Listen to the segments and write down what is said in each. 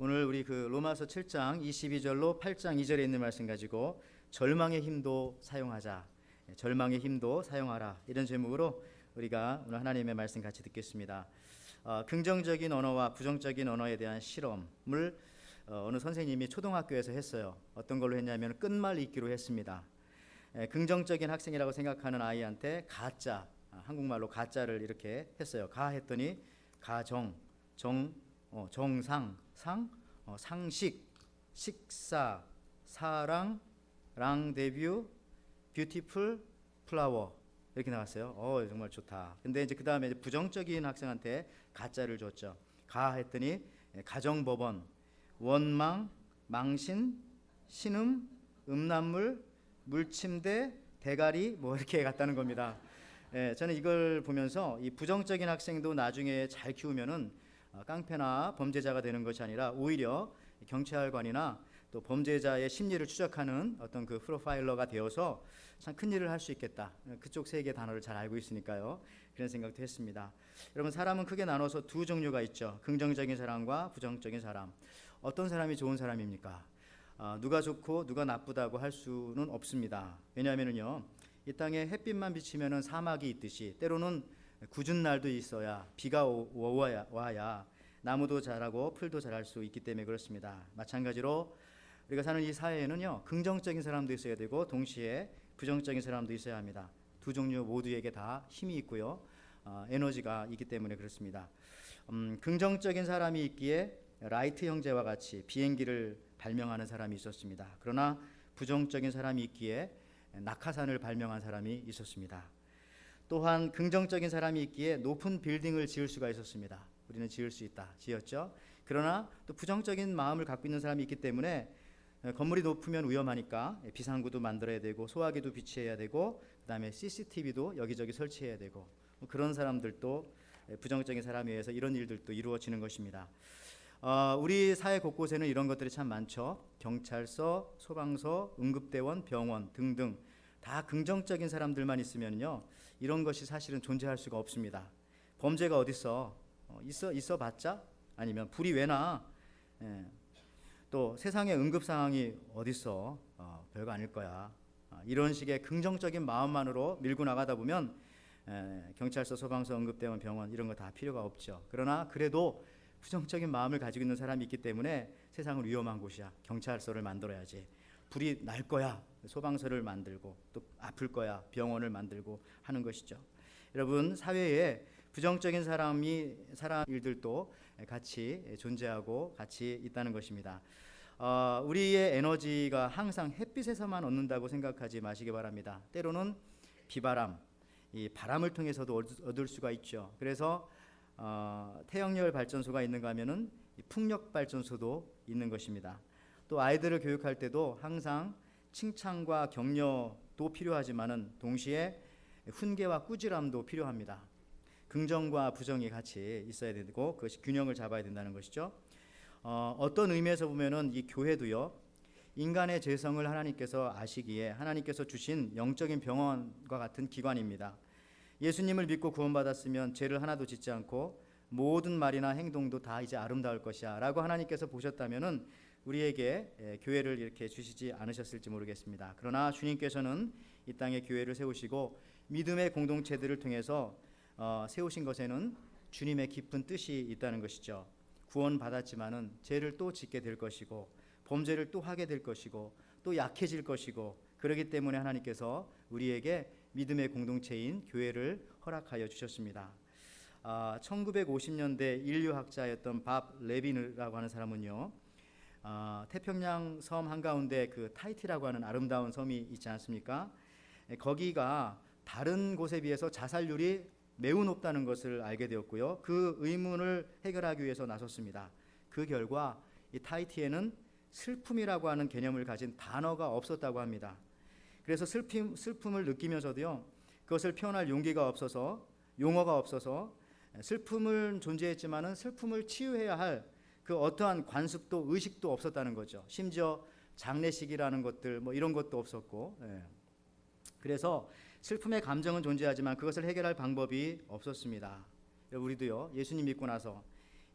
오늘 우리 그 로마서 7장 22절로 8장 2절에 있는 말씀 가지고 절망의 힘도 사용하자, 절망의 힘도 사용하라, 이런 제목으로 우리가 오늘 하나님의 말씀 같이 듣겠습니다. 긍정적인 언어와 부정적인 언어에 대한 실험을 어느 선생님이 초등학교에서 했어요. 어떤 걸로 했냐면 끝말 잇기로 했습니다. 긍정적인 학생이라고 생각하는 아이한테 가짜, 한국말로 가짜를 이렇게 했어요. 가 했더니 가정, 정상, 상식, 식사, 사랑, 랑 데뷔, 뷰티풀, 플라워, 이렇게 나왔어요. 정말 좋다. 근데 이제 그 다음에 부정적인 학생한테 가짜를 줬죠. 가 했더니 가정법원, 원망, 망신, 신음, 음란물, 물침대, 대가리, 뭐 이렇게 갔다는 겁니다. 저는 이걸 보면서 이 부정적인 학생도 나중에 잘 키우면은 깡패나 범죄자가 되는 것이 아니라 오히려 경찰관이나 또 범죄자의 심리를 추적하는 어떤 그 프로파일러가 되어서 참 큰 일을 할 수 있겠다. 그쪽 세계 단어를 잘 알고 있으니까요. 그런 생각도 했습니다. 여러분, 사람은 크게 나눠서 두 종류가 있죠. 긍정적인 사람과 부정적인 사람. 어떤 사람이 좋은 사람입니까? 누가 좋고 누가 나쁘다고 할 수는 없습니다. 왜냐하면요, 이 땅에 햇빛만 비치면은 사막이 있듯이 때로는 궂은 날도 있어야 비가 와야 나무도 자라고 풀도 자랄 수 있기 때문에 그렇습니다. 마찬가지로 우리가 사는 이 사회에는요, 긍정적인 사람도 있어야 되고 동시에 부정적인 사람도 있어야 합니다. 두 종류 모두에게 다 힘이 있고요, 에너지가 있기 때문에 그렇습니다. 긍정적인 사람이 있기에 라이트 형제와 같이 비행기를 발명하는 사람이 있었습니다. 그러나 부정적인 사람이 있기에 낙하산을 발명한 사람이 있었습니다. 또한 긍정적인 사람이 있기에 높은 빌딩을 지을 수가 있었습니다. 우리는 지을 수 있다, 지었죠. 그러나 또 부정적인 마음을 갖고 있는 사람이 있기 때문에 건물이 높으면 위험하니까 비상구도 만들어야 되고 소화기도 비치해야 되고 그 다음에 CCTV도 여기저기 설치해야 되고, 그런 사람들도 부정적인 사람에 의해서 이런 일들도 이루어지는 것입니다. 우리 사회 곳곳에는 이런 것들이 참 많죠. 경찰서, 소방서, 응급대원, 병원 등등 다 긍정적인 사람들만 있으면요, 이런 것이 사실은 존재할 수가 없습니다. 범죄가 어딨어? 있어 봤자? 아니면 불이 왜 나? 또 세상에 응급 상황이 어딨어? 별거 아닐 거야. 이런 식의 긍정적인 마음만으로 밀고 나가다 보면 경찰서, 소방서, 응급대원, 병원 이런 거 다 필요가 없죠. 그러나 그래도 부정적인 마음을 가지고 있는 사람이 있기 때문에 세상은 위험한 곳이야. 경찰서를 만들어야지. 불이 날 거야. 소방서를 만들고 또 아플 거야. 병원을 만들고 하는 것이죠. 여러분, 사회에 부정적인 사람 일들도 같이 존재하고 같이 있다는 것입니다. 우리의 에너지가 항상 햇빛에서만 얻는다고 생각하지 마시기 바랍니다. 때로는 비바람, 이 바람을 통해서도 얻을 수가 있죠. 그래서 태양열 발전소가 있는가 하면은 풍력 발전소도 있는 것입니다. 또 아이들을 교육할 때도 항상 칭찬과 격려도 필요하지만은 동시에 훈계와 꾸지람도 필요합니다. 긍정과 부정이 같이 있어야 되고 그것이 균형을 잡아야 된다는 것이죠. 어떤 의미에서 보면은 이 교회도요, 인간의 죄성을 하나님께서 아시기에 하나님께서 주신 영적인 병원과 같은 기관입니다. 예수님을 믿고 구원받았으면 죄를 하나도 짓지 않고 모든 말이나 행동도 다 이제 아름다울 것이야 라고 하나님께서 보셨다면은 우리에게 교회를 이렇게 주시지 않으셨을지 모르겠습니다. 그러나 주님께서는 이 땅에 교회를 세우시고 믿음의 공동체들을 통해서 세우신 것에는 주님의 깊은 뜻이 있다는 것이죠. 구원받았지만은 죄를 또 짓게 될 것이고 범죄를 또 하게 될 것이고 또 약해질 것이고, 그렇기 때문에 하나님께서 우리에게 믿음의 공동체인 교회를 허락하여 주셨습니다. 1950년대 인류학자였던 밥 레빈이라고 하는 사람은요, 태평양 섬 한가운데 그 타히티라고 하는 아름다운 섬이 있지 않습니까? 거기가 다른 곳에 비해서 자살률이 매우 높다는 것을 알게 되었고요, 그 의문을 해결하기 위해서 나섰습니다. 그 결과 이 타히티에는 슬픔이라고 하는 개념을 가진 단어가 없었다고 합니다. 그래서 슬픔을 느끼면서도요, 그것을 표현할 용기가 없어서, 용어가 없어서, 슬픔은 존재했지만은 슬픔을 치유해야 할 그 어떠한 관습도 의식도 없었다는 거죠. 심지어 장례식이라는 것들 뭐 이런 것도 없었고, 그래서 슬픔의 감정은 존재하지만 그것을 해결할 방법이 없었습니다. 우리도요, 예수님 믿고 나서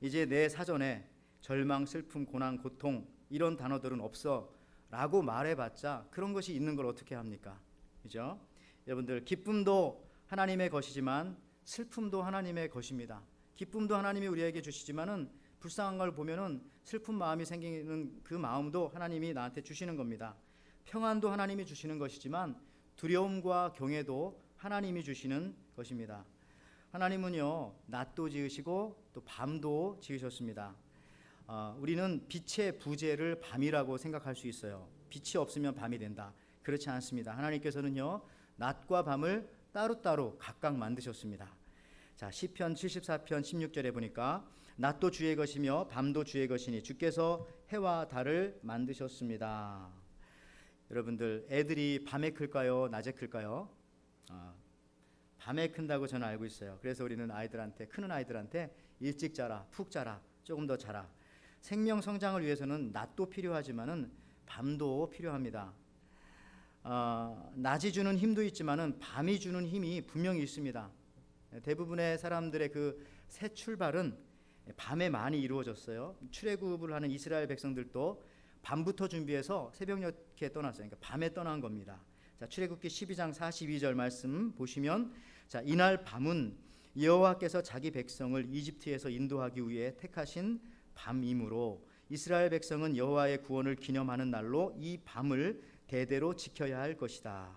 이제 내 사전에 절망, 슬픔, 고난, 고통 이런 단어들은 없어 라고 말해봤자 그런 것이 있는 걸 어떻게 합니까? 그죠? 여러분들, 기쁨도 하나님의 것이지만 슬픔도 하나님의 것입니다. 기쁨도 하나님이 우리에게 주시지만은 불쌍한 걸 보면은 슬픈 마음이 생기는 그 마음도 하나님이 나한테 주시는 겁니다. 평안도 하나님이 주시는 것이지만 두려움과 경외도 하나님이 주시는 것입니다. 하나님은요, 낮도 지으시고 또 밤도 지으셨습니다. 우리는 빛의 부재를 밤이라고 생각할 수 있어요. 빛이 없으면 밤이 된다. 그렇지 않습니다. 하나님께서는요, 낮과 밤을 따로따로 각각 만드셨습니다. 자, 시편 74편 16절에 보니까 낮도 주의 것이며 밤도 주의 것이니 주께서 해와 달을 만드셨습니다. 여러분들, 애들이 밤에 클까요? 낮에 클까요? 밤에 큰다고 저는 알고 있어요. 그래서 우리는 아이들한테, 크는 아이들한테 일찍 자라, 푹 자라, 조금 더 자라. 생명 성장을 위해서는 낮도 필요하지만은 밤도 필요합니다. 낮이 주는 힘도 있지만은 밤이 주는 힘이 분명히 있습니다. 대부분의 사람들의 그 새 출발은 밤에 많이 이루어졌어요. 출애굽을 하는 이스라엘 백성들도 밤부터 준비해서 새벽녘에 떠났어요. 그러니까 밤에 떠난 겁니다. 자, 출애굽기 12장 42절 말씀 보시면, 자, 이날 밤은 여호와께서 자기 백성을 이집트에서 인도하기 위해 택하신 밤이므로 이스라엘 백성은 여호와의 구원을 기념하는 날로 이 밤을 대대로 지켜야 할 것이다.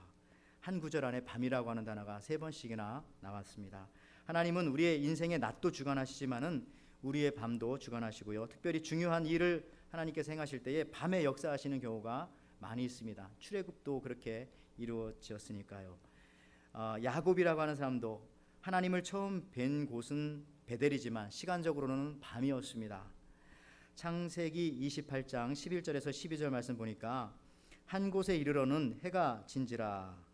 한 구절 안에 밤이라고 하는 단어가 3번씩이나 나왔습니다. 하나님은 우리의 인생의 낮도 주관하시지만은 우리의 밤도 주관하시고요. 특별히 중요한 일을 하나님께서 행하실 때에 밤에 역사하시는 경우가 많이 있습니다. 출애굽도 그렇게 이루어졌으니까요. 야곱이라고 하는 사람도 하나님을 처음 뵌 곳은 베델이지만 시간적으로는 밤이었습니다. 창세기 28장 11절에서 12절 말씀 보니까 한 곳에 이르러는 해가 진지라.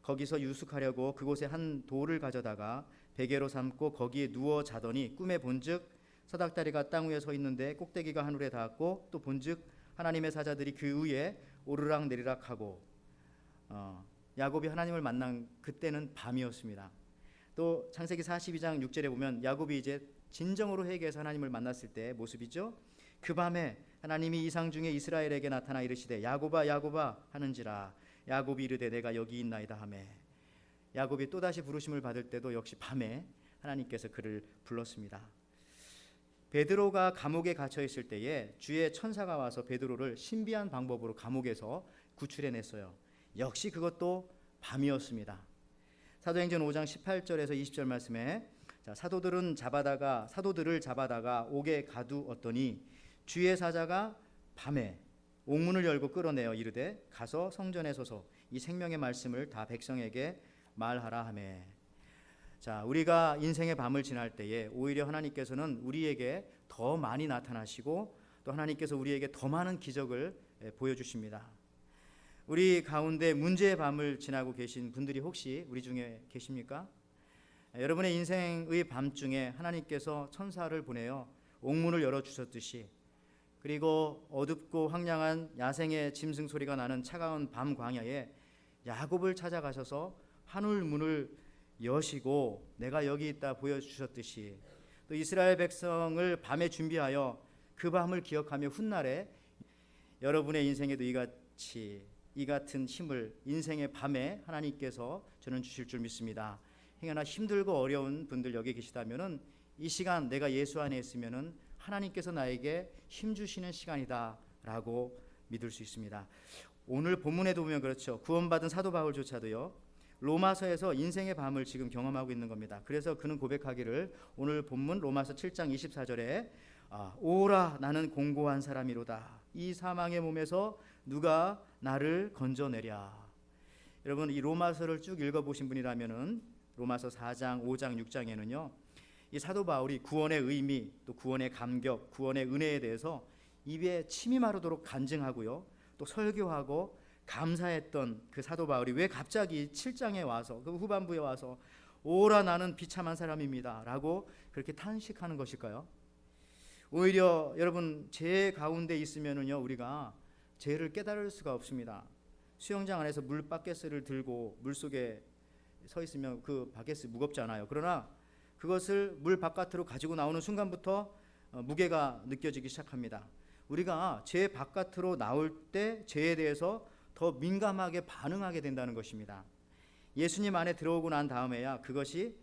거기서 유숙하려고 그곳에 한 돌을 가져다가 베개로 삼고 거기에 누워 자더니 꿈에 본즉 사닥다리가 땅 위에 서 있는데 꼭대기가 하늘에 닿았고 또 본즉 하나님의 사자들이 그 위에 오르락 내리락 하고, 야곱이 하나님을 만난 그때는 밤이었습니다. 또 창세기 42장 6절에 보면 야곱이 이제 진정으로 회개해서 하나님을 만났을 때 모습이죠. 그 밤에 하나님이 이상 중에 이스라엘에게 나타나 이르시되 야곱아 야곱아 하는지라. 야곱이 이르되 내가 여기 있나이다 하매. 야곱이 또다시 부르심을 받을 때도 역시 밤에 하나님께서 그를 불렀습니다. 베드로가 감옥에 갇혀 있을 때에 주의 천사가 와서 베드로를 신비한 방법으로 감옥에서 구출해냈어요. 역시 그것도 밤이었습니다. 사도행전 5장 18절에서 20절 말씀에, 자, 사도들을 잡아다가 옥에 가두었더니 주의 사자가 밤에 옥문을 열고 끌어내어 이르되 가서 성전에 서서 이 생명의 말씀을 다 백성에게 말하라 하매. 자, 우리가 인생의 밤을 지날 때에 오히려 하나님께서는 우리에게 더 많이 나타나시고 또 하나님께서 우리에게 더 많은 기적을 보여주십니다. 우리 가운데 문제의 밤을 지나고 계신 분들이 혹시 우리 중에 계십니까? 여러분의 인생의 밤중에 하나님께서 천사를 보내어 옥문을 열어주셨듯이, 그리고 어둡고 황량한 야생의 짐승 소리가 나는 차가운 밤 광야에 야곱을 찾아가셔서 하늘 문을 여시고 내가 여기 있다 보여주셨듯이, 또 이스라엘 백성을 밤에 준비하여 그 밤을 기억하며 훗날에 여러분의 인생에도 이 같은 힘을 인생의 밤에 하나님께서 저는 주실 줄 믿습니다. 행여나 힘들고 어려운 분들 여기 계시다면은 이 시간 내가 예수 안에 있으면은 하나님께서 나에게 힘 주시는 시간이다라고 믿을 수 있습니다. 오늘 본문에도 보면 그렇죠. 구원받은 사도 바울조차도요, 로마서에서 인생의 밤을 지금 경험하고 있는 겁니다. 그래서 그는 고백하기를, 오늘 본문 로마서 7장 24절에 오라 나는 공고한 사람이로다. 이 사망의 몸에서 누가 나를 건져내랴. 여러분, 이 로마서를 쭉 읽어보신 분이라면은 로마서 4장, 5장, 6장에는요 이 사도 바울이 구원의 의미, 또 구원의 감격, 구원의 은혜에 대해서 입에 침이 마르도록 간증하고요, 또 설교하고 감사했던 그 사도 바울이 왜 갑자기 7장에 와서, 그 후반부에 와서 오라 나는 비참한 사람입니다 라고 그렇게 탄식하는 것일까요? 오히려 여러분, 죄 가운데 있으면은요 우리가 죄를 깨달을 수가 없습니다. 수영장 안에서 물 바켓을 들고 물속에 서 있으면 그 바켓이 무겁지 않아요. 그러나 그것을 물 바깥으로 가지고 나오는 순간부터 무게가 느껴지기 시작합니다. 우리가 죄 바깥으로 나올 때 죄에 대해서 더 민감하게 반응하게 된다는 것입니다. 예수님 안에 들어오고 난 다음에야 그것이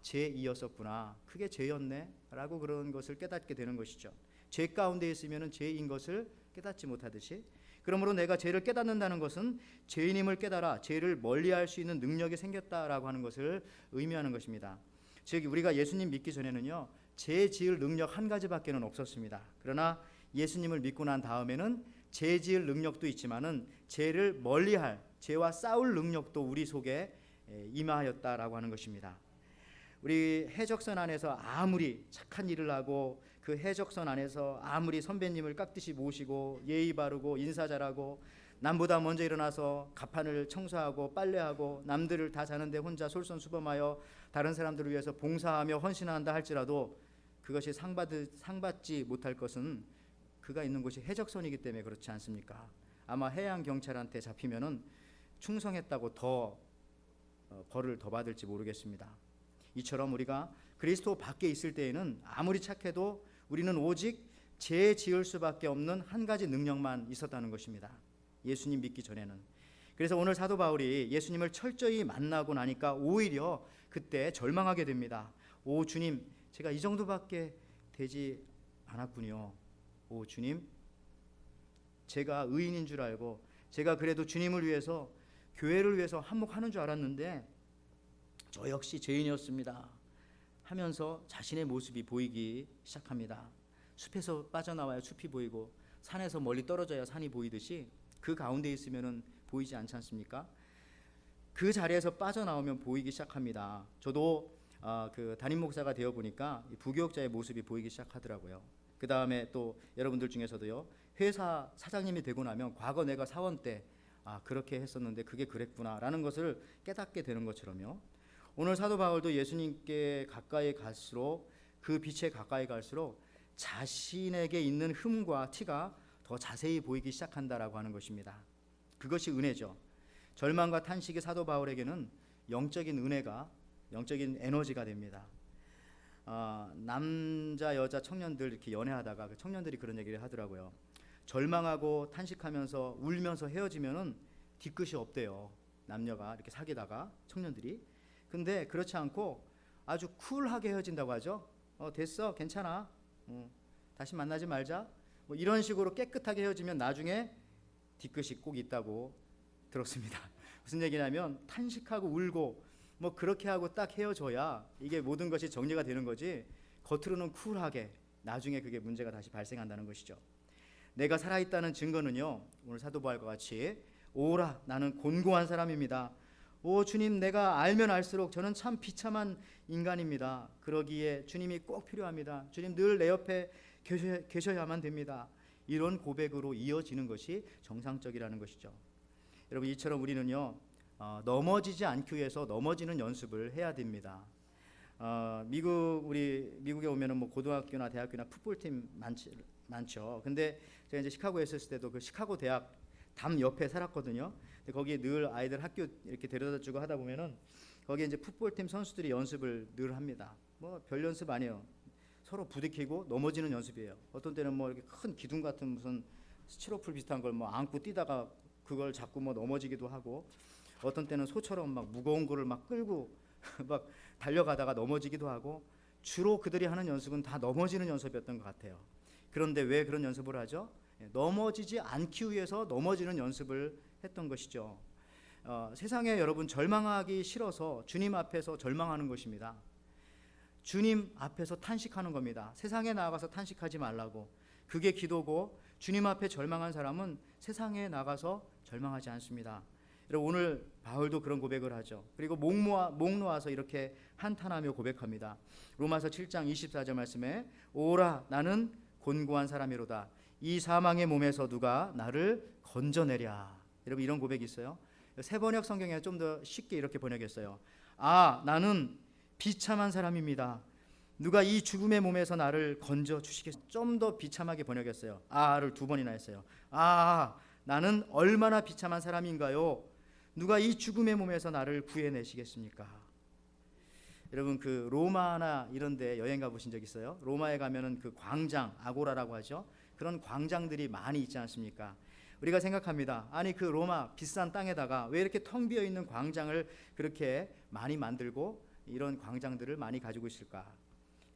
죄이었었구나, 그게 죄였네 라고 그런 것을 깨닫게 되는 것이죠. 죄 가운데 있으면 죄인 것을 깨닫지 못하듯이, 그러므로 내가 죄를 깨닫는다는 것은 죄인임을 깨달아 죄를 멀리할 수 있는 능력이 생겼다라고 하는 것을 의미하는 것입니다. 즉 우리가 예수님 믿기 전에는요, 죄 지을 능력 한 가지밖에는 없었습니다. 그러나 예수님을 믿고 난 다음에는 죄 지을 능력도 있지만은 죄를 멀리할, 죄와 싸울 능력도 우리 속에 임하였다라고 하는 것입니다. 우리 해적선 안에서 아무리 착한 일을 하고, 그 해적선 안에서 아무리 선배님을 깍듯이 모시고 예의 바르고 인사 잘하고, 남보다 먼저 일어나서 가판을 청소하고 빨래하고, 남들을 다 자는데 혼자 솔선수범하여 다른 사람들을 위해서 봉사하며 헌신한다 할지라도 그것이 상받지 못할 것은 그가 있는 곳이 해적선이기 때문에 그렇지 않습니까? 아마 해양 경찰한테 잡히면은 충성했다고 더 벌을 더 받을지 모르겠습니다. 이처럼 우리가 그리스도 밖에 있을 때에는 아무리 착해도 우리는 오직 죄 지을 수밖에 없는 한 가지 능력만 있었다는 것입니다. 예수님 믿기 전에는. 그래서 오늘 사도 바울이 예수님을 철저히 만나고 나니까 오히려 그때 절망하게 됩니다. 오 주님, 제가 이 정도밖에 되지 않았군요. 오 주님, 제가 의인인 줄 알고 제가 그래도 주님을 위해서, 교회를 위해서 한몫하는 줄 알았는데 저 역시 죄인이었습니다 하면서 자신의 모습이 보이기 시작합니다. 숲에서 빠져나와야 숲이 보이고, 산에서 멀리 떨어져야 산이 보이듯이 그 가운데 있으면 보이지 않지 않습니까? 그 자리에서 빠져나오면 보이기 시작합니다. 저도 그 담임 목사가 되어 보니까 부교육자의 모습이 보이기 시작하더라고요. 그 다음에 또 여러분들 중에서도요, 회사 사장님이 되고 나면 과거 내가 사원 때 그렇게 했었는데 그게 그랬구나라는 것을 깨닫게 되는 것처럼요, 오늘 사도 바울도 예수님께 가까이 갈수록, 그 빛에 가까이 갈수록 자신에게 있는 흠과 티가 더 자세히 보이기 시작한다라고 하는 것입니다. 그것이 은혜죠. 절망과 탄식이 사도 바울에게는 영적인 은혜가, 영적인 에너지가 됩니다. 남자 여자 청년들 이렇게 연애하다가 그 청년들이 그런 얘기를 하더라고요. 절망하고 탄식하면서 울면서 헤어지면은 뒤끝이 없대요. 남녀가 이렇게 사귀다가 청년들이. 근데 그렇지 않고 아주 쿨하게 헤어진다고 하죠. 됐어, 괜찮아, 다시 만나지 말자, 뭐 이런 식으로 깨끗하게 헤어지면 나중에 뒤끝이 꼭 있다고 들었습니다. 무슨 얘기냐면 탄식하고 울고 뭐 그렇게 하고 딱 헤어져야 이게 모든 것이 정리가 되는 거지, 겉으로는 쿨하게 나중에 그게 문제가 다시 발생한다는 것이죠. 내가 살아있다는 증거는요, 오늘 사도 바울과 같이 오라 나는 곤고한 사람입니다. 오 주님, 내가 알면 알수록 저는 참 비참한 인간입니다. 그러기에 주님이 꼭 필요합니다. 주님 늘 내 옆에 계셔야만 됩니다. 이런 고백으로 이어지는 것이 정상적이라는 것이죠. 여러분, 이처럼 우리는요, 넘어지지 않기 위해서 넘어지는 연습을 해야 됩니다. 미국에 오면은 뭐 고등학교나 대학교나 풋볼팀 많죠. 근데 제가 이제 시카고에 있었을 때도 그 시카고 대학 담 옆에 살았거든요. 근데 거기에 늘 아이들 학교 이렇게 데려다주고 하다 보면은 거기에 이제 풋볼팀 선수들이 연습을 늘 합니다. 뭐 별 연습 아니에요. 서로 부딪히고 넘어지는 연습이에요. 어떤 때는 뭐 이렇게 큰 기둥 같은 무슨 스티로폴 비슷한 걸 뭐 안고 뛰다가 그걸 잡고 뭐 넘어지기도 하고, 어떤 때는 소처럼 막 무거운 거를 막 끌고 막 달려가다가 넘어지기도 하고, 주로 그들이 하는 연습은 다 넘어지는 연습이었던 것 같아요. 그런데 왜 그런 연습을 하죠? 넘어지지 않기 위해서 넘어지는 연습을 했던 것이죠. 세상에 여러분 절망하기 싫어서 주님 앞에서 절망하는 것입니다. 주님 앞에서 탄식하는 겁니다. 세상에 나가서 탄식하지 말라고. 그게 기도고, 주님 앞에 절망한 사람은 세상에 나가서 절망하지 않습니다. 여러분, 오늘 바울도 그런 고백을 하죠. 그리고 목 놓아서 이렇게 한탄하며 고백합니다. 로마서 7장 24절 말씀에 오라 나는 곤고한 사람이로다. 이 사망의 몸에서 누가 나를 건져내랴. 여러분, 이런 고백이 있어요. 새 번역 성경에 좀 더 쉽게 이렇게 번역했어요. 나는 비참한 사람입니다. 누가 이 죽음의 몸에서 나를 건져 주시겠어요? 좀 더 비참하게 번역했어요. 를 두 번이나 했어요. 나는 얼마나 비참한 사람인가요? 누가 이 죽음의 몸에서 나를 구해내시겠습니까? 여러분 그 로마나 이런 데 여행 가보신 적 있어요? 로마에 가면은 그 광장, 아고라라고 하죠. 그런 광장들이 많이 있지 않습니까? 우리가 생각합니다. 아니 그 로마 비싼 땅에다가 왜 이렇게 텅 비어 있는 광장을 그렇게 많이 만들고 이런 광장들을 많이 가지고 있을까?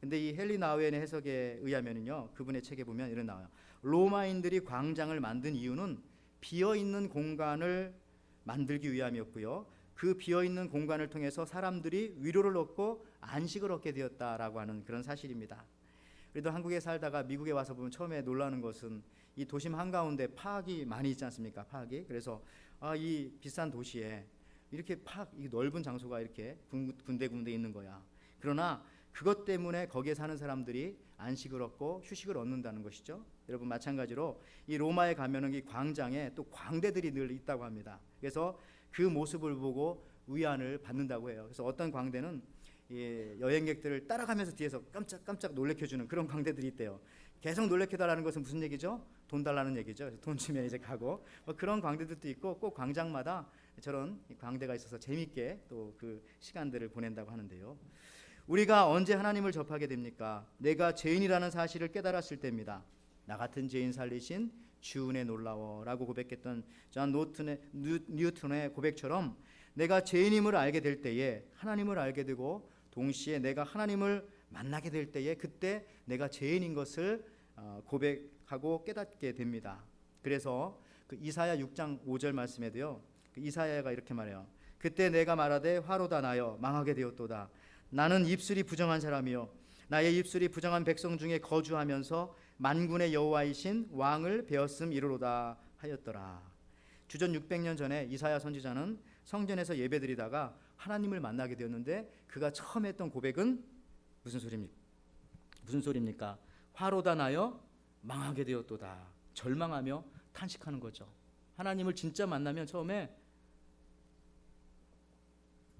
근데 이 헨리 나우엔의 해석에 의하면은요, 그분의 책에 보면 이런 나와요. 로마인들이 광장을 만든 이유는 비어 있는 공간을 만들기 위함이었고요. 그 비어 있는 공간을 통해서 사람들이 위로를 얻고 안식을 얻게 되었다라고 하는 그런 사실입니다. 그래도 한국에 살다가 미국에 와서 보면 처음에 놀라는 것은 이 도심 한가운데 파악이 많이 있지 않습니까? 파악이. 그래서 이 비싼 도시에 이렇게 이 넓은 장소가 이렇게 군데군데 있는 거야. 그러나 그것 때문에 거기에 사는 사람들이 안식을 얻고 휴식을 얻는다는 것이죠. 여러분 마찬가지로 이 로마에 가면은 이 광장에 또 광대들이 늘 있다고 합니다. 그래서 그 모습을 보고 위안을 받는다고 해요. 그래서 어떤 광대는 여행객들을 따라가면서 뒤에서 깜짝 놀래켜주는 그런 광대들이 있대요. 계속 놀래켜달라는 것은 무슨 얘기죠? 돈 달라는 얘기죠. 그래서 돈 주면 이제 가고 그런 광대들도 있고 꼭 광장마다 저런 광대가 있어서 재밌게 또 그 시간들을 보낸다고 하는데요. 우리가 언제 하나님을 접하게 됩니까? 내가 죄인이라는 사실을 깨달았을 때입니다. 나 같은 죄인 살리신 주 은혜 놀라워라고 고백했던 존 뉴턴의 고백처럼 내가 죄인임을 알게 될 때에 하나님을 알게 되고 동시에 내가 하나님을 만나게 될 때에 그때 내가 죄인인 것을 고백하고 깨닫게 됩니다. 그래서 그 이사야 6장 5절 말씀에도요, 그 이사야가 이렇게 말해요. 그때 내가 말하되 화로다 나여 망하게 되었도다. 나는 입술이 부정한 사람이요 나의 입술이 부정한 백성 중에 거주하면서 만군의 여호와이신 왕을 배었음 이르로다 하였더라. 주전 600년 전에 이사야 선지자는 성전에서 예배드리다가 하나님을 만나게 되었는데 그가 처음 했던 고백은 무슨 소리입니까? 화로다 나여 망하게 되었도다. 절망하며 탄식하는 거죠. 하나님을 진짜 만나면 처음에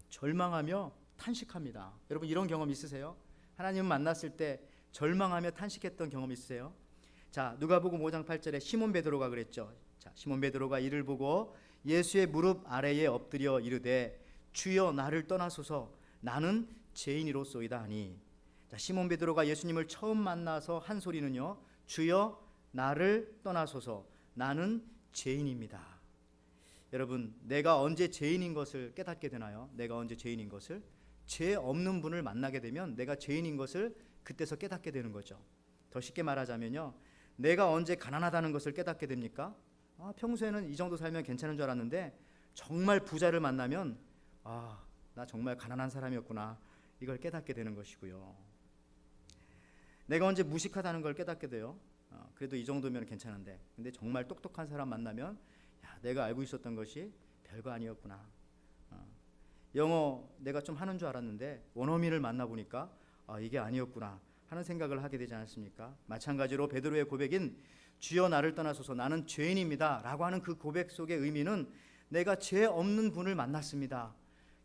절망하며 탄식합니다. 여러분 이런 경험 있으세요? 하나님 만났을 때 절망하며 탄식했던 경험 있으세요? 자, 누가복음 5장 8절에 시몬 베드로가 그랬죠. 자, 시몬 베드로가 이를 보고 예수의 무릎 아래에 엎드려 이르되 주여 나를 떠나소서 나는 죄인이로소이다 하니. 자, 시몬 베드로가 예수님을 처음 만나서 한 소리는요, 주여 나를 떠나소서 나는 죄인입니다. 여러분 내가 언제 죄인인 것을 깨닫게 되나요? 내가 언제 죄인인 것을? 죄 없는 분을 만나게 되면 내가 죄인인 것을 그때서 깨닫게 되는 거죠. 더 쉽게 말하자면요, 내가 언제 가난하다는 것을 깨닫게 됩니까? 평소에는 이 정도 살면 괜찮은 줄 알았는데 정말 부자를 만나면 나 정말 가난한 사람이었구나 이걸 깨닫게 되는 것이고요. 내가 언제 무식하다는 걸 깨닫게 돼요. 그래도 이 정도면 괜찮은데 근데 정말 똑똑한 사람 만나면 내가 알고 있었던 것이 별거 아니었구나. 영어 내가 좀 하는 줄 알았는데 원어민을 만나보니까 이게 아니었구나 하는 생각을 하게 되지 않습니까? 마찬가지로 베드로의 고백인 주여 나를 떠나소서 나는 죄인입니다 라고 하는 그 고백 속의 의미는 내가 죄 없는 분을 만났습니다.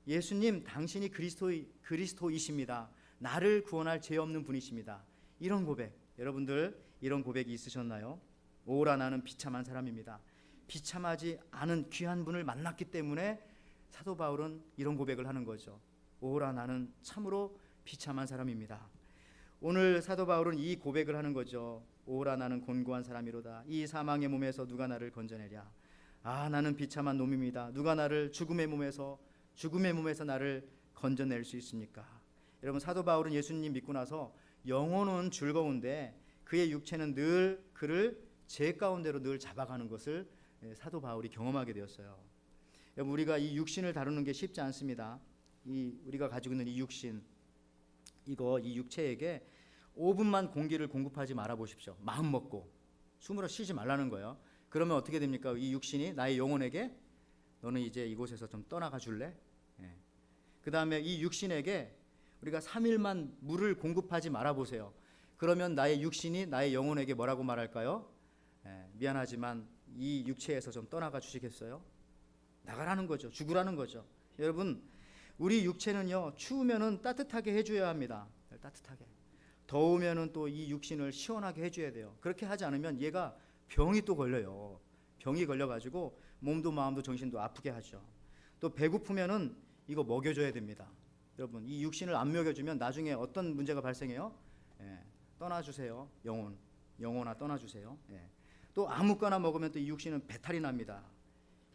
예수님 당신이 그리스도이십니다. 나를 구원할 죄 없는 분이십니다. 이런 고백, 여러분들 이런 고백이 있으셨나요? 오라 나는 비참한 사람입니다. 비참하지 않은 귀한 분을 만났기 때문에 사도 바울은 이런 고백을 하는 거죠. 오라 나는 참으로 비참한 사람입니다. 오늘 사도 바울은 이 고백을 하는 거죠. 오라 나는 곤고한 사람이로다. 이 사망의 몸에서 누가 나를 건져내랴. 나는 비참한 놈입니다. 누가 나를 죽음의 몸에서 나를 건져낼 수 있습니까? 여러분 사도 바울은 예수님 믿고 나서 영혼은 즐거운데 그의 육체는 늘 그를 죄 가운데로 늘 잡아가는 것을 사도 바울이 경험하게 되었어요. 여러분 우리가 이 육신을 다루는 게 쉽지 않습니다. 우리가 가지고 있는 이 육신, 이 육체에게 5분만 공기를 공급하지 말아 보십시오. 마음 먹고 숨으로 쉬지 말라는 거예요. 그러면 어떻게 됩니까? 이 육신이 나의 영혼에게 너는 이제 이곳에서 좀 떠나가 줄래? 그 다음에 이 육신에게 우리가 3일만 물을 공급하지 말아 보세요. 그러면 나의 육신이 나의 영혼에게 뭐라고 말할까요? 미안하지만 이 육체에서 좀 떠나가 주시겠어요? 나가라는 거죠. 죽으라는 거죠. 여러분 우리 육체는요 추우면은 따뜻하게 해줘야 합니다. 따뜻하게. 더우면은 또 이 육신을 시원하게 해줘야 돼요. 그렇게 하지 않으면 얘가 병이 또 걸려요. 병이 걸려가지고 몸도 마음도 정신도 아프게 하죠. 또 배고프면은 이거 먹여줘야 됩니다. 여러분, 이 육신을 안 먹여주면 나중에 어떤 문제가 발생해요? 떠나주세요. 영혼아 떠나주세요. 또 아무거나 먹으면 또 이 육신은 배탈이 납니다.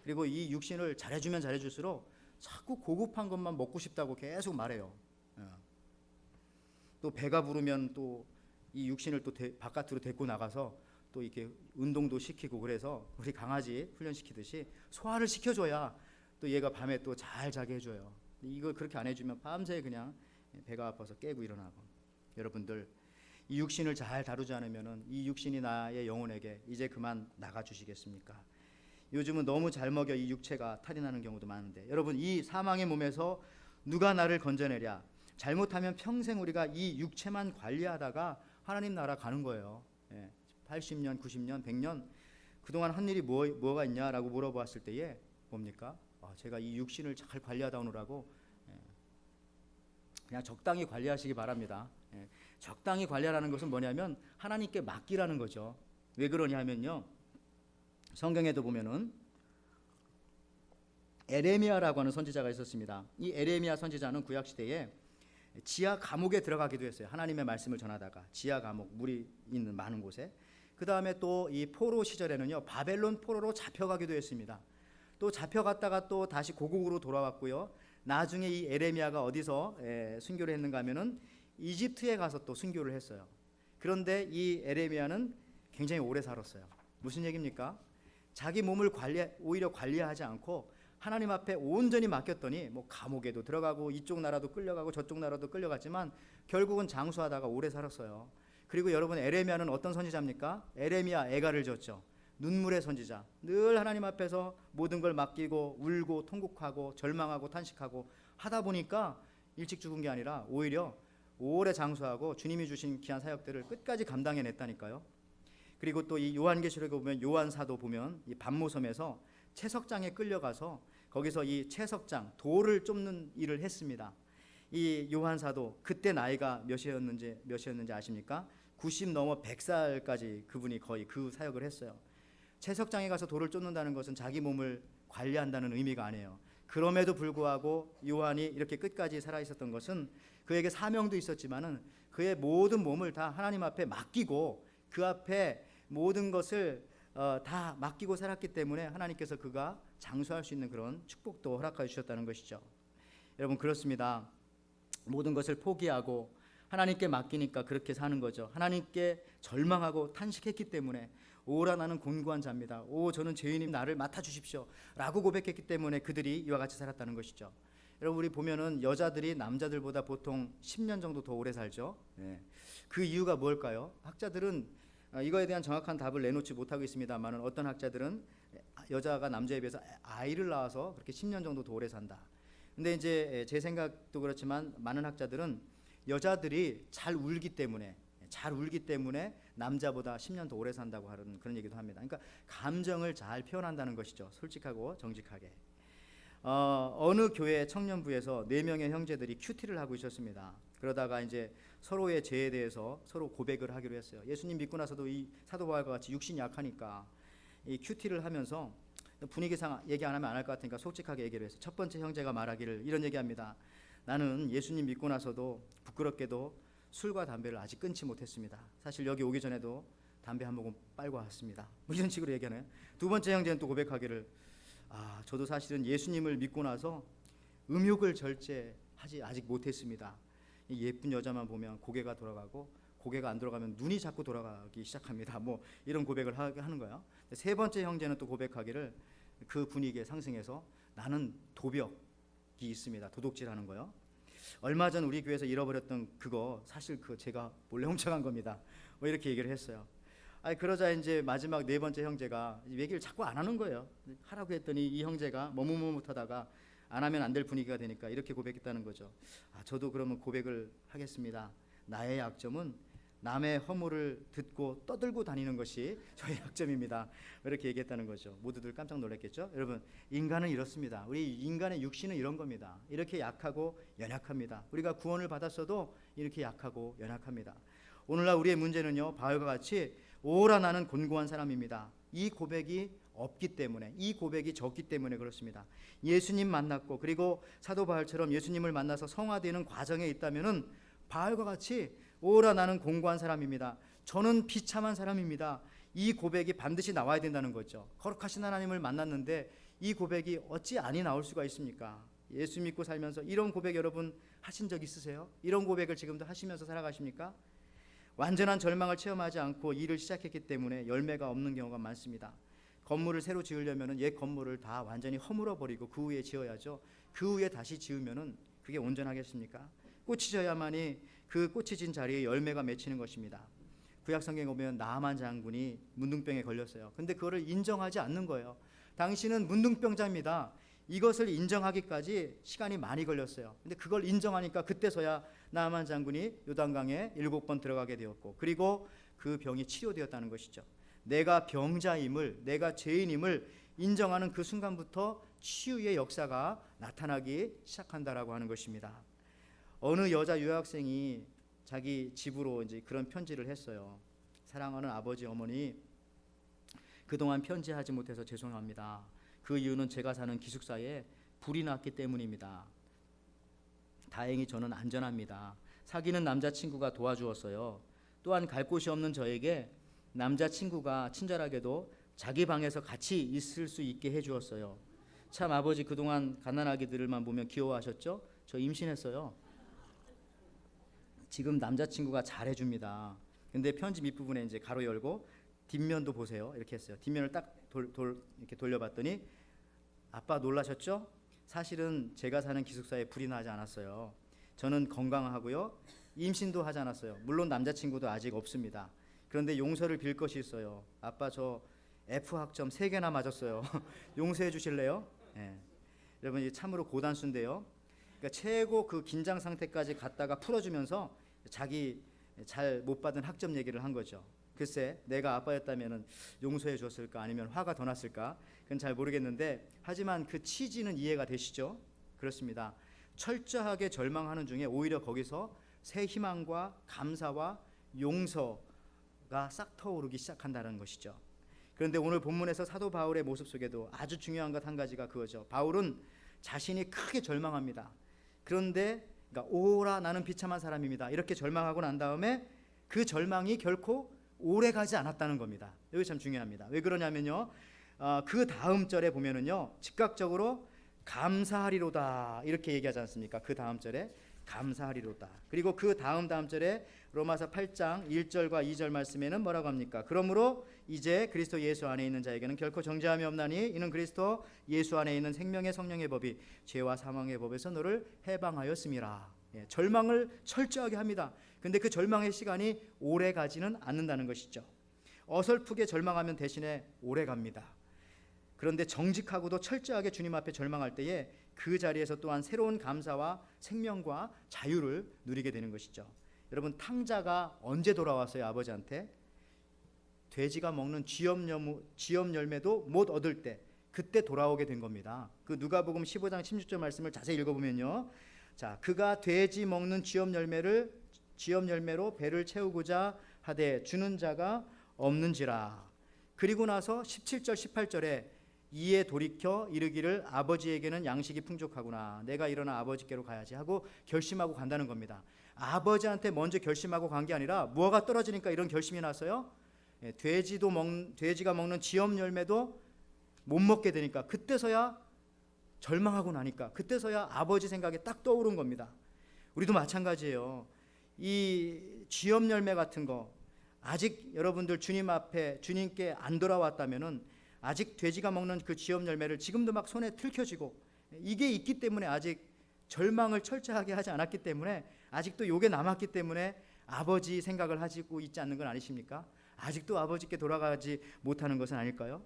그리고 이 육신을 잘해주면 잘해줄수록 자꾸 고급한 것만 먹고 싶다고 계속 말해요. 또 배가 부르면 또 이 육신을 또 바깥으로 데리고 나가서 또 이렇게 운동도 시키고, 그래서 우리 강아지 훈련시키듯이 소화를 시켜줘야 또 얘가 밤에 또 잘 자게 해줘요. 이걸 그렇게 안 해주면 밤새 그냥 배가 아파서 깨고 일어나고. 여러분들, 이 육신을 잘 다루지 않으면은 이 육신이 나의 영혼에게 이제 그만 나가 주시겠습니까? 요즘은 너무 잘 먹여 이 육체가 탈이 나는 경우도 많은데, 여러분, 이 사망의 몸에서 누가 나를 건져내랴? 잘못하면 평생 우리가 이 육체만 관리하다가 하나님 나라 가는 거예요. 80년, 90년, 100년 그동안 한 일이 뭐가 있냐라고 물어보았을 때에 뭡니까? 제가 이 육신을 잘 관리하다 오느라고. 그냥 적당히 관리하시기 바랍니다. 적당히 관리하라는 것은 뭐냐면 하나님께 맡기라는 거죠. 왜 그러냐 하면요, 성경에도 보면은 에레미야라고 하는 선지자가 있었습니다. 이 에레미야 선지자는 구약시대에 지하 감옥에 들어가기도 했어요. 하나님의 말씀을 전하다가 지하 감옥, 물이 있는 많은 곳에. 그 다음에 또 이 포로 시절에는요, 바벨론 포로로 잡혀가기도 했습니다. 또 잡혀갔다가 또 다시 고국으로 돌아왔고요. 나중에 이 에레미야가 어디서 순교를 했는가 하면은 이집트에 가서 또 순교를 했어요. 그런데 이 에레미야는 굉장히 오래 살았어요. 무슨 얘기입니까? 자기 몸을 오히려 관리하지 않고 하나님 앞에 온전히 맡겼더니 뭐 감옥에도 들어가고 이쪽 나라도 끌려가고 저쪽 나라도 끌려갔지만 결국은 장수하다가 오래 살았어요. 그리고 여러분, 에레미야는 어떤 선지자입니까? 에레미야, 애가를 지었죠. 눈물의 선지자. 늘 하나님 앞에서 모든 걸 맡기고 울고 통곡하고 절망하고 탄식하고 하다 보니까 일찍 죽은 게 아니라 오히려 오래 장수하고 주님이 주신 귀한 사역들을 끝까지 감당해냈다니까요. 그리고 또 이 요한계시록에 보면, 요한사도 보면 이 반모섬에서 채석장에 끌려가서 거기서 이 채석장 돌을 쫓는 일을 했습니다. 이 요한사도 그때 나이가 몇이었는지 아십니까? 90 넘어 100살까지 그분이 거의 그 사역을 했어요. 채석장에 가서 돌을 쫓는다는 것은 자기 몸을 관리한다는 의미가 아니에요. 그럼에도 불구하고 요한이 이렇게 끝까지 살아 있었던 것은 그에게 사명도 있었지만은 그의 모든 몸을 다 하나님 앞에 맡기고 그 앞에 모든 것을 다 맡기고 살았기 때문에 하나님께서 그가 장수할 수 있는 그런 축복도 허락하여 주셨다는 것이죠. 여러분, 그렇습니다. 모든 것을 포기하고 하나님께 맡기니까 그렇게 사는 거죠. 하나님께 절망하고 탄식했기 때문에 오라 나는 곤고한 자입니다. 오 저는 죄인임, 나를 맡아주십시오 라고 고백했기 때문에 그들이 이와 같이 살았다는 것이죠. 여러분, 우리 보면은 여자들이 남자들보다 보통 10년 정도 더 오래 살죠. 그 이유가 뭘까요? 학자들은 이거에 대한 정확한 답을 내놓지 못하고 있습니다만, 어떤 학자들은 여자가 남자에 비해서 아이를 낳아서 그렇게 10년 정도 더 오래 산다. 근데 이제 제 생각도 그렇지만 많은 학자들은 여자들이 잘 울기 때문에 남자보다 10년 더 오래 산다고 하는 그런 얘기도 합니다. 그러니까 감정을 잘 표현한다는 것이죠. 솔직하고 정직하게. 어느 교회 청년부에서 4명의 형제들이 큐티를 하고 있었습니다. 그러다가 이제 서로의 죄에 대해서 서로 고백을 하기로 했어요. 예수님 믿고 나서도 이 사도 바울과 같이 육신이 약하니까 이 큐티를 하면서 분위기상 얘기 안 하면 안 할 것 같으니까 솔직하게 얘기를 했어요. 첫 번째 형제가 말하기를 이런 얘기합니다. 나는 예수님 믿고 나서도 부끄럽게도 술과 담배를 아직 끊지 못했습니다. 사실 여기 오기 전에도 담배 한 모금 빨고 왔습니다. 뭐 이런 식으로 얘기하네요. 두 번째 형제는 또 고백하기를 저도 사실은 예수님을 믿고 나서 음욕을 절제하지 아직 못했습니다. 이 예쁜 여자만 보면 고개가 돌아가고 고개가 안 돌아가면 눈이 자꾸 돌아가기 시작합니다. 뭐 이런 고백을 하는 거예요. 세 번째 형제는 또 고백하기를 그 분위기에 상승해서 나는 도벽이 있습니다. 도둑질하는 거요. 얼마 전 우리 교회에서 잃어버렸던 그거 사실 제가 몰래 훔쳐간 겁니다. 뭐 이렇게 얘기를 했어요. 그러자 이제 마지막 네 번째 형제가 얘기를 자꾸 안 하는 거예요. 하라고 했더니 이 형제가 머뭇머뭇하다가 안 하면 안 될 분위기가 되니까 이렇게 고백했다는 거죠. 저도 그러면 고백을 하겠습니다. 나의 약점은 남의 허물을 듣고 떠들고 다니는 것이 저의 약점입니다. 이렇게 얘기했다는 거죠. 모두들 깜짝 놀랐겠죠. 여러분, 인간은 이렇습니다. 우리 인간의 육신은 이런 겁니다. 이렇게 약하고 연약합니다. 우리가 구원을 받았어도 이렇게 약하고 연약합니다. 오늘날 우리의 문제는요, 바울과 같이 오라 나는 곤고한 사람입니다. 이 고백이 없기 때문에, 이 고백이 적기 때문에 그렇습니다. 예수님 만났고 그리고 사도 바울처럼 예수님을 만나서 성화되는 과정에 있다면은 바울과 같이 오라 나는 공고한 사람입니다. 저는 비참한 사람입니다. 이 고백이 반드시 나와야 된다는 거죠. 거룩하신 하나님을 만났는데 이 고백이 어찌 아니 나올 수가 있습니까? 예수 믿고 살면서 이런 고백 여러분 하신 적 있으세요? 이런 고백을 지금도 하시면서 살아가십니까? 완전한 절망을 체험하지 않고 일을 시작했기 때문에 열매가 없는 경우가 많습니다. 건물을 새로 지으려면 옛 건물을 다 완전히 허물어 버리고 그 후에 지어야죠. 그 후에 다시 지으면은 그게 온전하겠습니까? 꽃이 져야만이 그 꽃이 진 자리에 열매가 맺히는 것입니다. 구약 성경에 보면 나아만 장군이 문둥병에 걸렸어요. 근데 그거를 인정하지 않는 거예요. 당신은 문둥병자입니다. 이것을 인정하기까지 시간이 많이 걸렸어요. 근데 그걸 인정하니까 그때서야 나아만 장군이 요단강에 7번 들어가게 되었고, 그리고 그 병이 치료되었다는 것이죠. 내가 병자임을, 내가 죄인임을 인정하는 그 순간부터 치유의 역사가 나타나기 시작한다라고 하는 것입니다. 어느 여자 유학생이 자기 집으로 이제 그런 편지를 했어요. 사랑하는 아버지, 어머니, 그동안 편지하지 못해서 죄송합니다. 그 이유는 제가 사는 기숙사에 불이 났기 때문입니다. 다행히 저는 안전합니다. 사귀는 남자친구가 도와주었어요. 또한 갈 곳이 없는 저에게 남자친구가 친절하게도 자기 방에서 같이 있을 수 있게 해주었어요. 참 아버지 그동안 갓난아기들만 보면 귀여워하셨죠? 저 임신했어요. 지금 남자친구가 잘해줍니다. 근데 편지 밑부분에 이제 가로 열고 뒷면도 보세요. 이렇게 했어요. 뒷면을 딱 이렇게 돌려봤더니 아빠 놀라셨죠? 사실은 제가 사는 기숙사에 불이 나지 않았어요. 저는 건강하고요. 임신도 하지 않았어요. 물론 남자친구도 아직 없습니다. 그런데 용서를 빌 것이 있어요. 아빠 저 F학점 3개나 맞았어요. 용서해 주실래요? 네. 여러분 이게 참으로 고단수인데요. 그러니까 최고 그 긴장 상태까지 갔다가 풀어주면서 자기 잘 못 받은 학점 얘기를 한 거죠. 글쎄 내가 아빠였다면 용서해 줬을까 아니면 화가 더 났을까 그건 잘 모르겠는데, 하지만 그 취지는 이해가 되시죠? 그렇습니다. 철저하게 절망하는 중에 오히려 거기서 새 희망과 감사와 용서가 싹 터오르기 시작한다는 것이죠. 그런데 오늘 본문에서 사도 바울의 모습 속에도 아주 중요한 것 한 가지가 그거죠. 바울은 자신이 크게 절망합니다. 그런데 그러니까 오라 나는 비참한 사람입니다. 이렇게 절망하고 난 다음에 그 절망이 결코 오래 가지 않았다는 겁니다. 여기 참 중요합니다. 왜 그러냐면요, 그 다음 절에 보면은요, 즉각적으로 감사하리로다 이렇게 얘기하지 않습니까? 그 다음 절에 감사하리로다. 그리고 그 다음 절에 로마서 8장 1절과 2절 말씀에는 뭐라고 합니까? 그러므로 이제 그리스도 예수 안에 있는 자에게는 결코 정죄함이 없나니 이는 그리스도 예수 안에 있는 생명의 성령의 법이 죄와 사망의 법에서 너를 해방하였음이라. 절망을 철저하게 합니다. 근데 그 절망의 시간이 오래 가지는 않는다는 것이죠. 어설프게 절망하면 대신에 오래 갑니다. 그런데 정직하고도 철저하게 주님 앞에 절망할 때에 그 자리에서 또한 새로운 감사와 생명과 자유를 누리게 되는 것이죠. 여러분 탕자가 언제 돌아왔어요? 아버지한테 돼지가 먹는 쥐염 열매도 못 얻을 때, 그때 돌아오게 된 겁니다. 그 누가복음 15장 16절 말씀을 자세히 읽어보면요, 자 그가 돼지 먹는 쥐염 열매로 배를 채우고자 하되 주는 자가 없는지라. 그리고 나서 17절 18절에 이에 돌이켜 이르기를 아버지에게는 양식이 풍족하구나. 내가 일어나 아버지께로 가야지 하고 결심하고 간다는 겁니다. 아버지한테 먼저 결심하고 간 게 아니라 무화과 떨어지니까 이런 결심이 났어요. 돼지가 먹는 쥐염 열매도 못 먹게 되니까 그때서야 절망하고 나니까 그때서야 아버지 생각이 딱 떠오른 겁니다. 우리도 마찬가지예요. 이 쥐염 열매 같은 거 아직 여러분들 주님 앞에 주님께 안 돌아왔다면은 아직 돼지가 먹는 그 쥐염 열매를 지금도 막 손에 들켜지고 이게 있기 때문에 아직 절망을 철저하게 하지 않았기 때문에 아직도 요게 남았기 때문에 아버지 생각을 하시고 있지 않는 건 아니십니까? 아직도 아버지께 돌아가지 못하는 것은 아닐까요?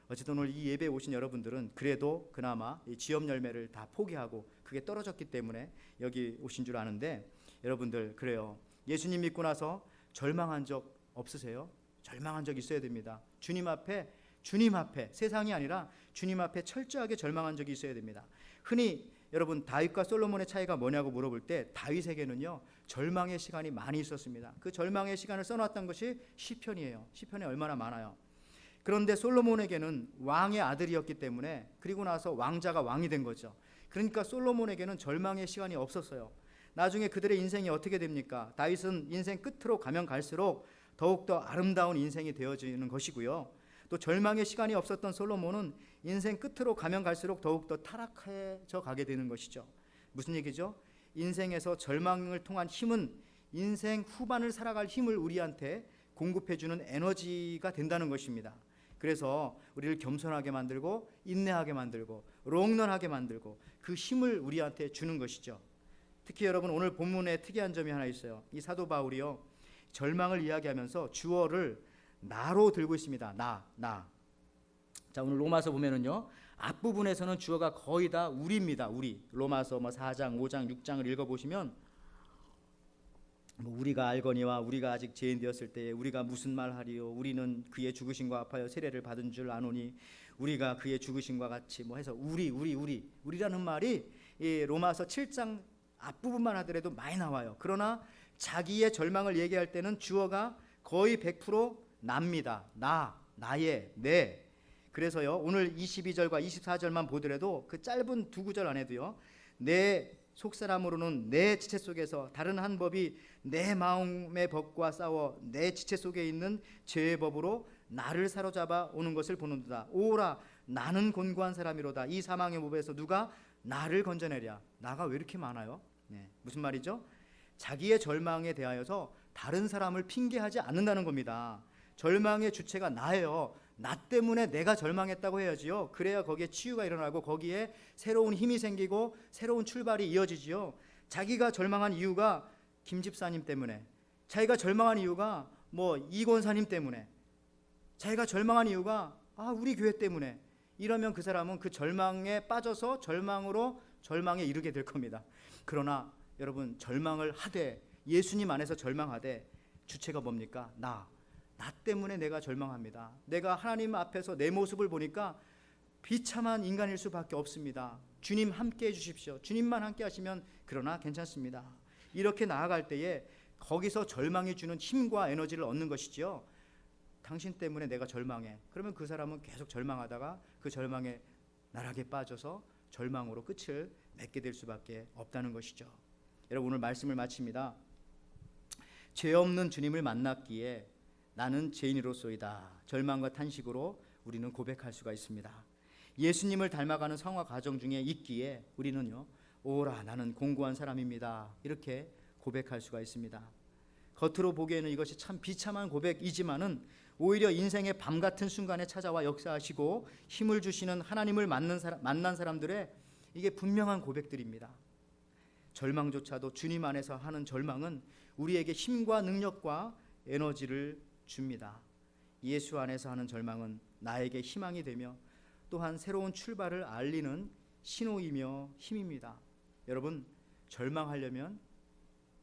어쨌든 오늘 이 예배에 오신 여러분들은 그래도 그나마 이 쥐염 열매를 다 포기하고 그게 떨어졌기 때문에 여기 오신 줄 아는데, 여러분들 그래요. 예수님 믿고 나서 절망한 적 없으세요? 절망한 적 있어야 됩니다. 주님 앞에 세상이 아니라 주님 앞에 철저하게 절망한 적이 있어야 됩니다. 흔히 여러분 다윗과 솔로몬의 차이가 뭐냐고 물어볼 때 다윗에게는요 절망의 시간이 많이 있었습니다. 그 절망의 시간을 써놨던 것이 시편이에요. 시편에 얼마나 많아요. 그런데 솔로몬에게는 왕의 아들이었기 때문에 그리고 나서 왕자가 왕이 된 거죠. 그러니까 솔로몬에게는 절망의 시간이 없었어요. 나중에 그들의 인생이 어떻게 됩니까? 다윗은 인생 끝으로 가면 갈수록 더욱더 아름다운 인생이 되어지는 것이고요. 또 절망의 시간이 없었던 솔로몬은 인생 끝으로 가면 갈수록 더욱더 타락해져 가게 되는 것이죠. 무슨 얘기죠? 인생에서 절망을 통한 힘은 인생 후반을 살아갈 힘을 우리한테 공급해주는 에너지가 된다는 것입니다. 그래서 우리를 겸손하게 만들고 인내하게 만들고 롱런하게 만들고 그 힘을 우리한테 주는 것이죠. 특히 여러분 오늘 본문에 특이한 점이 하나 있어요. 이 사도 바울이요, 절망을 이야기하면서 주어를 나로 들고 있습니다. 나. 자, 오늘 로마서 보면은요, 앞부분에서는 주어가 거의 다 우리입니다. 우리. 로마서 4장, 5장, 6장을 읽어보시면 우리가 알거니와 우리가 아직 죄인 되었을 때에 우리가 무슨 말하리요, 우리는 그의 죽으심과 아파요 세례를 받은 줄 아노니 우리가 그의 죽으심과 같이 해서 우리라는 말이 이 로마서 7장 앞부분만 하더라도 많이 나와요. 그러나 자기의 절망을 얘기할 때는 주어가 거의 100% 납니다. 나의, 내. 그래서요, 오늘 22절과 24절만 보더라도 그 짧은 두 구절 안에도요, 내 속사람으로는 내 지체 속에서 다른 한 법이 내 마음의 법과 싸워 내 지체 속에 있는 죄의 법으로 나를 사로잡아 오는 것을 보는도다. 오라, 나는 곤고한 사람이로다. 이 사망의 법에서 누가 나를 건져내랴. 나가 왜 이렇게 많아요? 무슨 말이죠? 자기의 절망에 대하여서 다른 사람을 핑계하지 않는다는 겁니다. 절망의 주체가 나예요. 나 때문에 내가 절망했다고 해야지요. 그래야 거기에 치유가 일어나고 거기에 새로운 힘이 생기고 새로운 출발이 이어지지요. 자기가 절망한 이유가 김 집사님 때문에, 자기가 절망한 이유가 이 권사님 때문에, 자기가 절망한 이유가 우리 교회 때문에, 이러면 그 사람은 그 절망에 빠져서 절망에 이르게 될 겁니다. 그러나 여러분, 절망을 하되 예수님 안에서 절망하되 주체가 뭡니까? 나 때문에 내가 절망합니다. 내가 하나님 앞에서 내 모습을 보니까 비참한 인간일 수밖에 없습니다. 주님 함께 해주십시오. 주님만 함께 하시면 그러나 괜찮습니다. 이렇게 나아갈 때에 거기서 절망이 주는 힘과 에너지를 얻는 것이지요. 당신 때문에 내가 절망해. 그러면 그 사람은 계속 절망하다가 그 절망에 나락에 빠져서 절망으로 끝을 맺게 될 수밖에 없다는 것이죠. 여러분, 오늘 말씀을 마칩니다. 죄 없는 주님을 만났기에 나는 죄인으로소이다. 절망과 탄식으로 우리는 고백할 수가 있습니다. 예수님을 닮아가는 성화 과정 중에 있기에 우리는요, 오라, 나는 공고한 사람입니다. 이렇게 고백할 수가 있습니다. 겉으로 보기에는 이것이 참 비참한 고백이지만은 오히려 인생의 밤 같은 순간에 찾아와 역사하시고 힘을 주시는 하나님을 만난 사람들의 이게 분명한 고백들입니다. 절망조차도 주님 안에서 하는 절망은 우리에게 힘과 능력과 에너지를 줍니다. 예수 안에서 하는 절망은 나에게 희망이 되며 또한 새로운 출발을 알리는 신호이며 힘입니다. 여러분, 절망하려면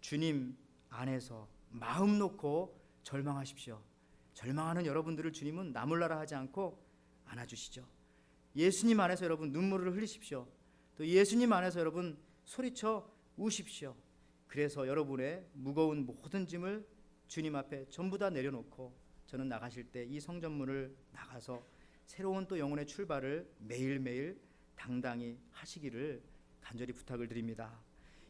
주님 안에서 마음 놓고 절망하십시오. 절망하는 여러분들을 주님은 나몰라라 하지 않고 안아주시죠. 예수님 안에서 여러분 눈물을 흘리십시오. 또 예수님 안에서 여러분 소리쳐 우십시오. 그래서 여러분의 무거운 모든 짐을 주님 앞에 전부 다 내려놓고 저는 나가실 때 이 성전문을 나가서 새로운 또 영혼의 출발을 매일매일 당당히 하시기를 간절히 부탁을 드립니다.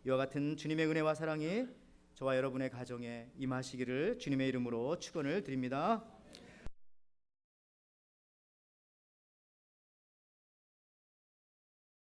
이와 같은 주님의 은혜와 사랑이 저와 여러분의 가정에 임하시기를 주님의 이름으로 축원을 드립니다.